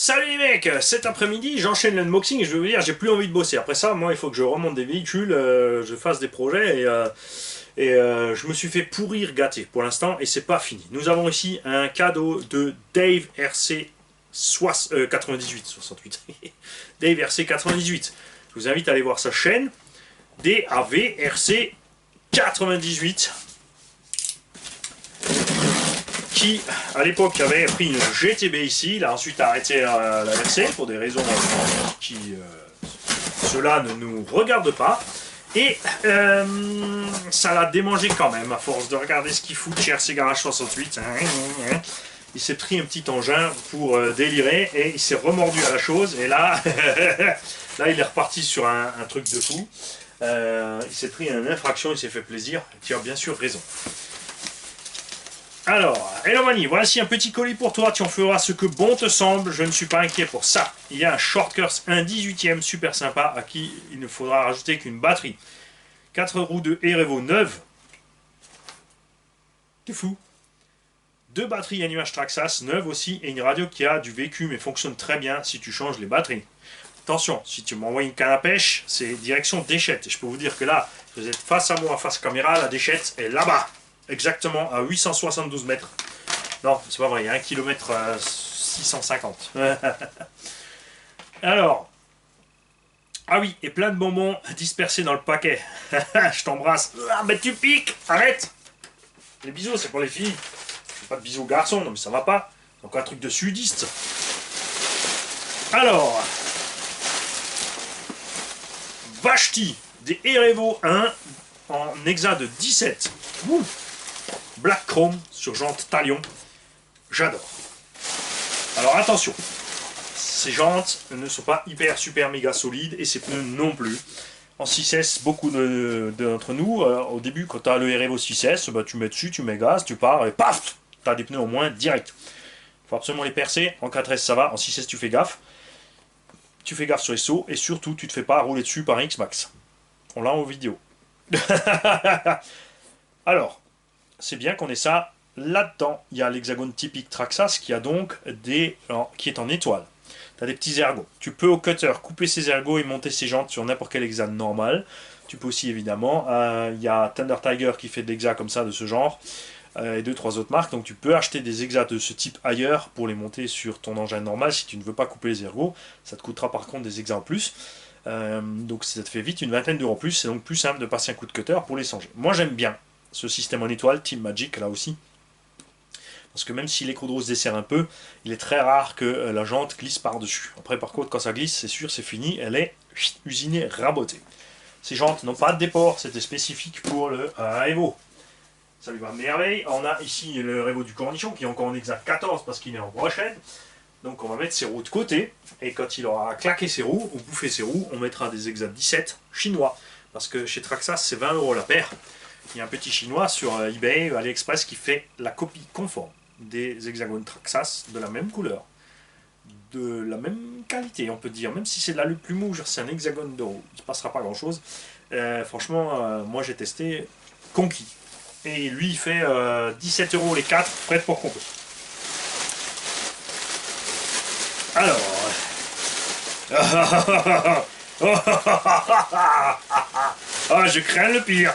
Salut les mecs, cet après-midi j'enchaîne l'unboxing et je vais vous dire j'ai plus envie de bosser. Après ça, moi il faut que je remonte des véhicules, je fasse des projets et je me suis fait pourrir gâter pour l'instant et c'est pas fini. Nous avons ici un cadeau de Dave RC 98, 68. Dave RC 98. Je vous invite à aller voir sa chaîne DAV RC 98. Qui à l'époque avait pris une GTB ici, il a ensuite arrêté la RC pour des raisons qui cela ne nous regarde pas. Et ça l'a démangé quand même à force de regarder ce qu'il fout de chez RC Garage 68. Il s'est pris un petit engin pour délirer et il s'est remordu à la chose. Et là, là il est reparti sur un truc de fou. Il s'est pris une infraction, il s'est fait plaisir. Tu as bien sûr raison. Alors, Hello Mani, voici un petit colis pour toi, tu en feras ce que bon te semble, je ne suis pas inquiet pour ça. Il y a un Shortcurse, un 18e super sympa, à qui il ne faudra rajouter qu'une batterie. 4 roues de Erevo neuves. T'es fou. 2 batteries Animage Traxxas neuves aussi, et une radio qui a du vécu mais fonctionne très bien si tu changes les batteries. Attention, si tu m'envoies une canne à pêche, c'est direction déchette. Et je peux vous dire que là, vous êtes face à moi, face caméra, la déchette est là-bas. Exactement à 872 mètres. Non, c'est pas vrai, il y a 1 km 650. Alors, ah oui, et plein de bonbons dispersés dans le paquet. Je t'embrasse. Ah, mais tu piques, arrête. Les bisous, c'est pour les filles. Je fais pas de bisous aux garçons, non mais ça va pas. C'est encore un truc de sudiste. Alors, Vashti, des Erevo 1 en hexa de 17. Ouh. Black Chrome sur jante talion, j'adore. Alors attention, ces jantes ne sont pas hyper super méga solides et ces pneus non plus. En 6S, beaucoup d'entre nous, au début quand tu as le Erevo 6S, bah, tu mets dessus, tu mets gaz, tu pars et paf, tu as des pneus au moins direct. Il faut absolument les percer, en 4S ça va, en 6S tu fais gaffe. Tu fais gaffe sur les sauts et surtout tu te fais pas rouler dessus par un X-Max. On l'a en vidéo. Alors, c'est bien qu'on ait ça. Là-dedans, il y a l'hexagone typique Traxxas qui a donc qui est en étoile. Tu as des petits ergots. Tu peux au cutter couper ces ergots et monter ces jantes sur n'importe quel hexane normal. Tu peux aussi évidemment, il y a Thunder Tiger qui fait de l'hexa comme ça de ce genre et 2-3 autres marques. Donc tu peux acheter des hexas de ce type ailleurs pour les monter sur ton engin normal si tu ne veux pas couper les ergots. Ça te coûtera par contre des hexas en plus. Donc ça te fait vite une vingtaine d'euros en plus. C'est donc plus simple de passer un coup de cutter pour les changer. Moi j'aime bien ce système en étoile, Team Magic là aussi. Parce que même si l'écrou se dessert un peu, il est très rare que la jante glisse par-dessus. Après par contre quand ça glisse, c'est sûr, c'est fini, elle est usinée, rabotée. Ces jantes n'ont pas de déport, c'était spécifique pour le Evo. Ça lui va merveille. On a ici le Evo du Cornichon qui est encore en hexa 14 parce qu'il est en brochette. Donc on va mettre ses roues de côté, et quand il aura claqué ses roues, ou bouffé ses roues, on mettra des hexa 17 chinois. Parce que chez Traxxas, c'est 20 € la paire. Il y a un petit chinois sur eBay, AliExpress, qui fait la copie conforme des hexagones Traxxas de la même couleur, de la même qualité, on peut dire. Même si c'est de la plus mouche, c'est un hexagone d'euro, il ne se passera pas grand chose. Franchement, moi j'ai testé, conquis. Et lui il fait 17 € les 4, prêt pour compter. Alors. Ah, je crains le pire.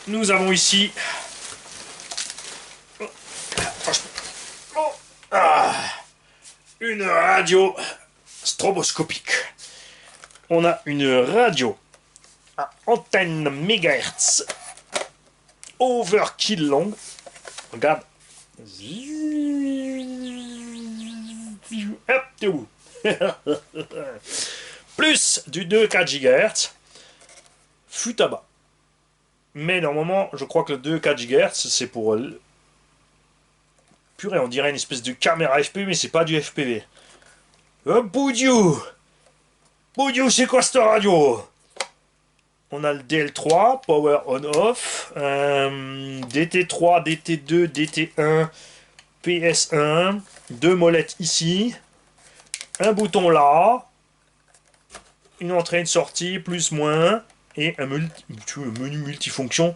Nous avons ici une radio stroboscopique. On a une radio à antenne mégahertz overkill longue. Regarde. Hop, t'es où? Plus du 2,4 GHz. Fut à bas. Mais normalement, je crois que le 2,4 GHz, c'est pour... Purée, on dirait une espèce de caméra FPV, mais c'est pas du FPV. Oh, Boudiou! Boudiou, c'est quoi cette radio? On a le DL3, Power On-Off, DT3, DT2, DT1, PS1, 2 molettes ici, un bouton là, une entrée, une sortie, plus, moins, et un menu multifonction,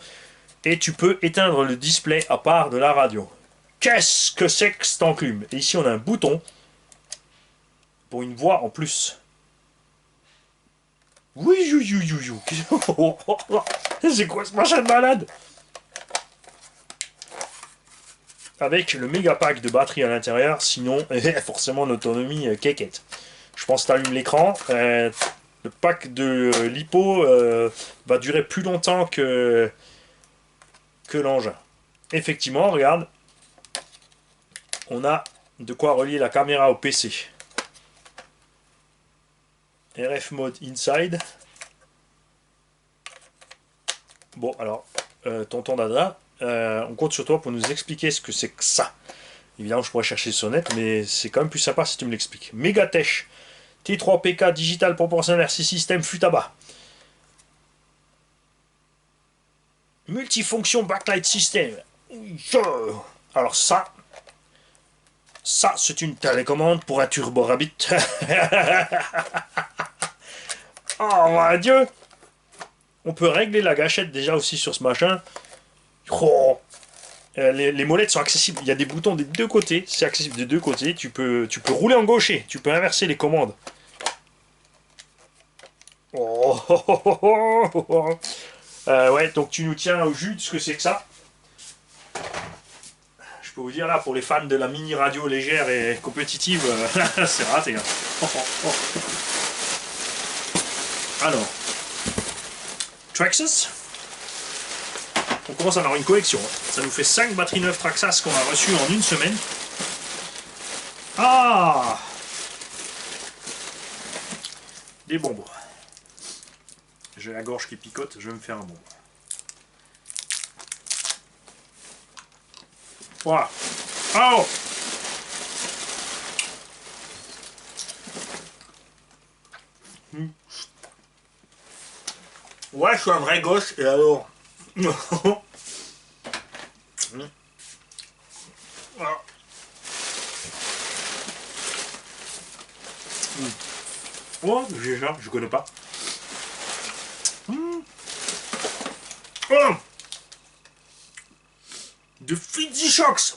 et tu peux éteindre le display à part de la radio. Qu'est-ce que c'est que cet enclume? Et ici on a un bouton pour une voix en plus. Oui, c'est quoi ce machin de malade? Avec le méga pack de batterie à l'intérieur, sinon forcément l'autonomie quéquette. Je pense que tu allumes l'écran, le pack de lipo va durer plus longtemps que l'engin. Effectivement, regarde, on a de quoi relier la caméra au PC. RF mode inside. Bon, alors, tonton Dada, on compte sur toi pour nous expliquer ce que c'est que ça. Évidemment, je pourrais chercher sur net, mais c'est quand même plus sympa si tu me l'expliques. Megatech T3PK Digital Proportional RC System Futaba. Multifonction Backlight System. Alors ça c'est une télécommande pour un Turbo Rabbit. Oh mon Dieu. On peut régler la gâchette déjà aussi sur ce machin. Oh. Les molettes sont accessibles. Il y a des boutons des deux côtés. C'est accessible des deux côtés. Tu peux rouler en gaucher. Tu peux inverser les commandes. Oh. Ouais, donc tu nous tiens au jus de ce que c'est que ça. Je peux vous dire là, pour les fans de la mini radio légère et compétitive, c'est raté. Hein. Alors, Traxxas. On commence à avoir une collection. Ça nous fait 5 batteries neuves Traxxas qu'on a reçues en une semaine. Ah, des bonbons. J'ai la gorge qui picote, je vais me faire un bonbon. Voilà. Oh. Ouais, je suis un vrai gosse, et alors voilà. Oh, j'ai ça, je connais pas. Oh, de Fizzy Shocks.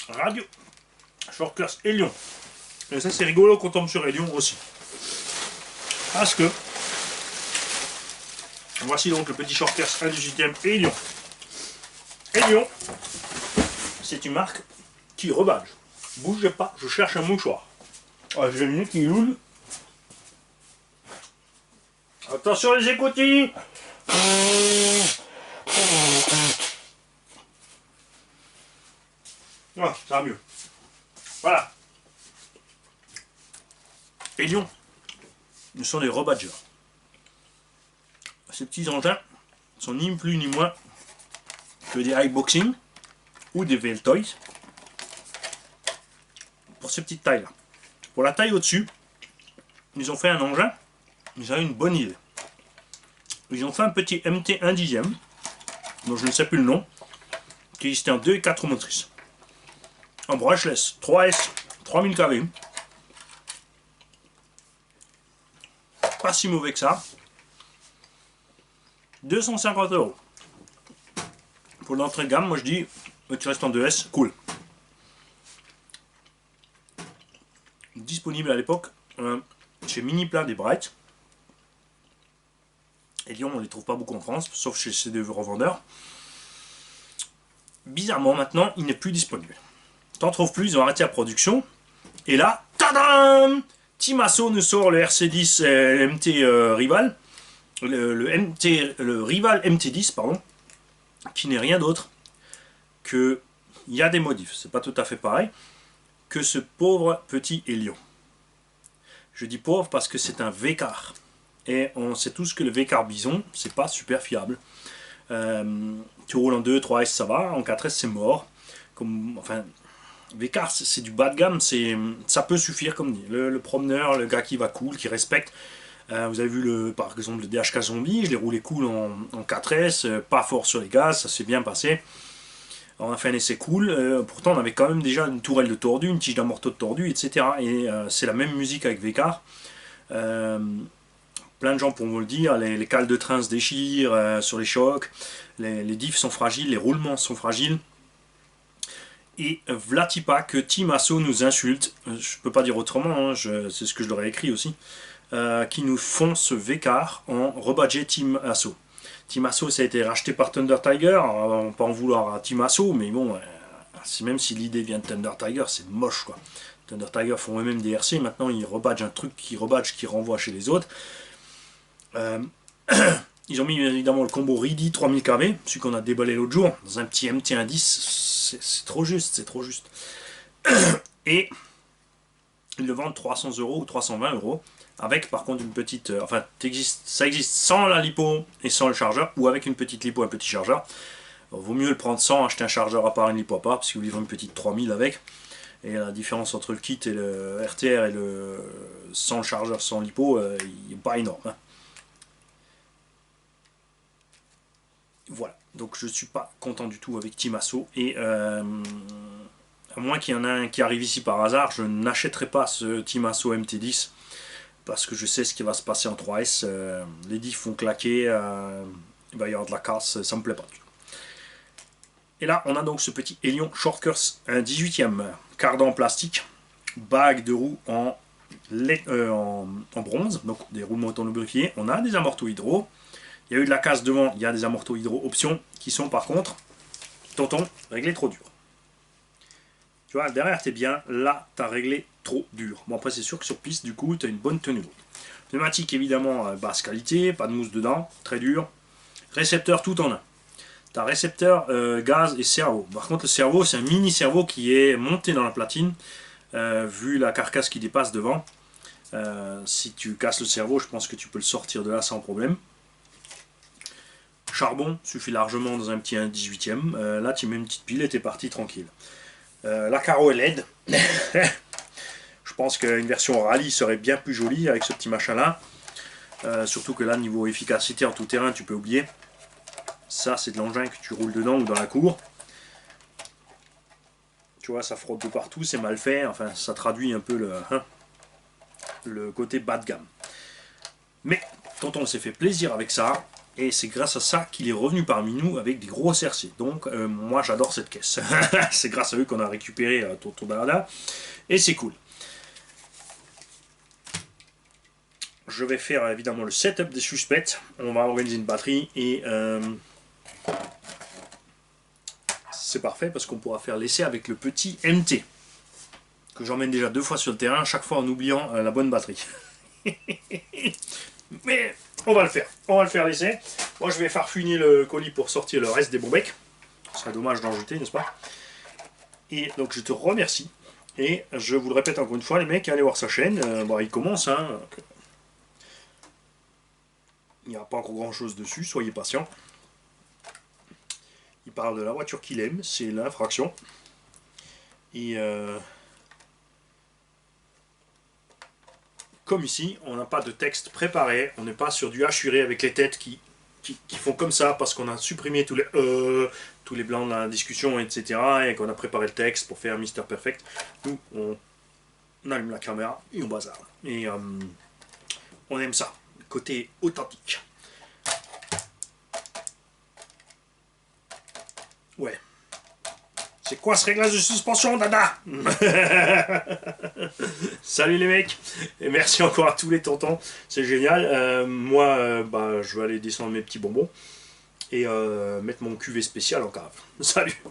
Radio Short Class Elion. Et ça c'est rigolo qu'on tombe sur Elion aussi. Parce que voici donc le petit Short Class 1/18 Elion. Elion, c'est une marque qui rebadge. Bougez pas, je cherche un mouchoir. Ah, j'ai le nez qui loule. Attention les écoutilles. Ah, ça va mieux. Voilà. Elion, ce sont des rebadgers. Ces petits engins sont ni plus ni moins que des iBoxing ou des VL Toys pour ces petites tailles là. Pour la taille au-dessus, ils ont fait un engin, ils ont une bonne idée. Ils ont fait un petit MT 1/10, dont je ne sais plus le nom, qui existait en 2 et 4 motrices. En brushless, 3S, 3000 kV. Pas si mauvais que ça. 250 €. Pour l'entrée de gamme, moi je dis, tu restes en 2S, cool. Disponible à l'époque chez Minipla des Bright. Et Lyon, on ne les trouve pas beaucoup en France, sauf chez ces deux revendeurs. Bizarrement, maintenant, il n'est plus disponible. T'en trouves plus, ils ont arrêté la production. Et là, tadam, Timasso nous sort le RC10 MT Rival. Le Rival MT10, pardon, qui n'est rien d'autre que, il y a des modifs, c'est pas tout à fait pareil, que ce pauvre petit Elion. Je dis pauvre parce que c'est un V-car. Et on sait tous que le V-car Bison, c'est pas super fiable. Tu roules en 2, 3S, ça va, en 4S, c'est mort. Enfin, V-car, c'est du bas de gamme, ça peut suffire, comme dit. Le promeneur, le gars qui va cool, qui respecte. Vous avez vu par exemple le DHK Zombie, je l'ai roulé cool en 4S, pas fort sur les gaz, ça s'est bien passé. On a fait un essai cool, pourtant on avait quand même déjà une tourelle de tordu, une tige d'amorto de tordu, etc. Et c'est la même musique avec V-car. plein de gens pourront le dire, les cales de train se déchirent sur les chocs, les diffs sont fragiles, les roulements sont fragiles. Et Vlatipa que Team Asso nous insulte, je peux pas dire autrement, hein, c'est ce que je leur ai écrit aussi, qui nous font ce vécard en rebadger Team Asso. Team Asso, ça a été racheté par Thunder Tiger, on va pas en vouloir à Team Asso, mais bon, même si l'idée vient de Thunder Tiger, c'est moche quoi. Thunder Tiger font eux-mêmes des RC, maintenant ils rebadgent un truc qui renvoie chez les autres. Ils ont mis évidemment le combo Reedy 3000 kV, celui qu'on a déballé l'autre jour, dans un petit MT110, c'est trop juste, c'est trop juste. Et ils le vendent 300 € ou 320 €, avec par contre une petite... enfin, ça existe sans la lipo et sans le chargeur, ou avec une petite lipo et un petit chargeur. Alors, vaut mieux le prendre sans, acheter un chargeur à part, une lipo à part, parce qu'ils vous livrent une petite 3000 avec. Et la différence entre le kit et le RTR et le sans le chargeur, sans lipo, il n'est pas énorme. Hein. Voilà, donc je ne suis pas content du tout avec Team Asso. Et à moins qu'il y en ait un qui arrive ici par hasard, je n'achèterai pas ce Team Asso MT10. Parce que je sais ce qui va se passer en 3S. Les diffs vont claquer, il va y avoir de la casse, ça me plaît pas du tout. Et là, on a donc ce petit Helion Shortcourse, un 18e, cardan en plastique, bague de roues en bronze, donc des roues motolubrifiées. On a des amortos hydro. Il y a eu de la casse devant, il y a des amortos hydro options qui sont par contre, tonton, réglés trop dur. Tu vois, derrière t'es bien, là t'as réglé trop dur. Bon après c'est sûr que sur piste du coup tu as une bonne tenue. Pneumatique évidemment basse qualité, pas de mousse dedans, très dur. Récepteur tout en un. Tu as récepteur gaz et cerveau. Par contre le cerveau c'est un mini cerveau qui est monté dans la platine, vu la carcasse qui dépasse devant. Si tu casses le cerveau, je pense que tu peux le sortir de là sans problème. Charbon, suffit largement dans un petit 1/18e. Là tu mets une petite pile et t'es parti tranquille. La carreau est LED. Je pense qu'une version rallye serait bien plus jolie avec ce petit machin là. Surtout que là, niveau efficacité en tout terrain, tu peux oublier. Ça, c'est de l'engin que tu roules dedans ou dans la cour. Tu vois, ça frotte de partout, c'est mal fait. Enfin, ça traduit un peu le côté bas de gamme. Mais tonton s'est fait plaisir avec ça. Et c'est grâce à ça qu'il est revenu parmi nous avec des gros RC. Donc moi j'adore cette caisse. C'est grâce à eux qu'on a récupéré Tonton Darada. Et c'est cool. Je vais faire évidemment le setup des suspects. On va organiser une batterie et c'est parfait parce qu'on pourra faire l'essai avec le petit MT. Que j'emmène déjà 2 fois sur le terrain, chaque fois en oubliant la bonne batterie. Mais on va le faire l'essai. Moi je vais farfouiner le colis pour sortir le reste des bons becs. Ce serait dommage d'en jeter, n'est-ce pas? Et donc je te remercie. Et je vous le répète encore une fois, les mecs, allez voir sa chaîne. Bon, il commence, hein. Il n'y a pas encore grand chose dessus, soyez patients. Il parle de la voiture qu'il aime, c'est l'infraction. Et comme ici, on n'a pas de texte préparé, on n'est pas sur du hachuré avec les têtes qui font comme ça parce qu'on a supprimé tous les blancs de la discussion, etc. et qu'on a préparé le texte pour faire Mister Perfect. Nous, on allume la caméra et on bazar. Et on aime ça, côté authentique. Ouais. C'est quoi ce réglage de suspension, dada? Salut les mecs, et merci encore à tous les tontons, c'est génial. Moi, je vais aller descendre mes petits bonbons et mettre mon cuvée spécial en cave. Salut.